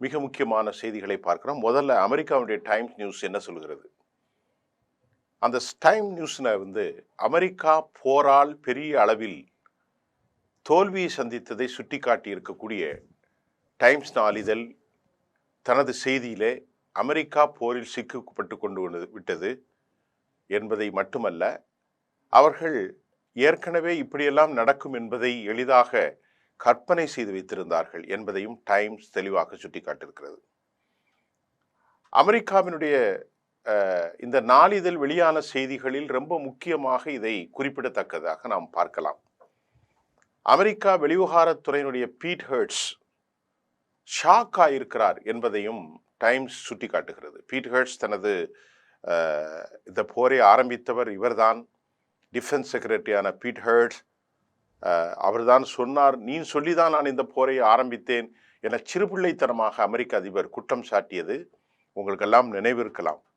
மிக முக்கியமான செய்திகளை பார்க்கிறோம். முதல்ல அமெரிக்காவுடைய டைம்ஸ் நியூஸ் என்ன சொல்கிறது? அந்த டைம் நியூஸ்ல அமெரிக்கா போரால் பெரிய அளவில் தோல்வியை சந்தித்ததை சுட்டிக்காட்டி இருக்கக்கூடிய டைம்ஸ் நாளிதழ் தனது செய்தியிலே அமெரிக்கா போரில் சிக்கப்பட்டு கொண்டு விட்டது என்பதை மட்டுமல்ல, அவர்கள் ஏற்கனவே இப்படியெல்லாம் நடக்கும் என்பதை எளிதாக கற்பனை செய்து வைத்திருந்தார்கள் என்பதையும் டைம்ஸ் தெளிவாக சுட்டிக்காட்டியிருக்கிறது. அமெரிக்காவினுடைய இந்த நாளிதழ் வெளியான செய்திகளில் ரொம்ப முக்கியமாக இதை குறிப்பிடத்தக்கதாக நாம் பார்க்கலாம். அமெரிக்கா வெளிவிவகாரத்துறையினுடைய பீட் ஹெர்ட்ஸ் ஷாக் ஆயிருக்கிறார் என்பதையும் டைம்ஸ் சுட்டிக்காட்டுகிறது. பீட் ஹெர்ட்ஸ் தனது இந்த போரை ஆரம்பித்தவர் இவர்தான். டிஃபென்ஸ் செக்ரட்டரியான பீட் ஹெர்ட்ஸ் அவர்தான் சொன்னார், நீ சொல்லிதான் நான் இந்த போரை ஆரம்பித்தேன் என சிறுபிள்ளைத்தனமாக அமெரிக்க அதிபர் குற்றம் சாட்டியது உங்களுக்கெல்லாம் நினைவிருக்கலாம்.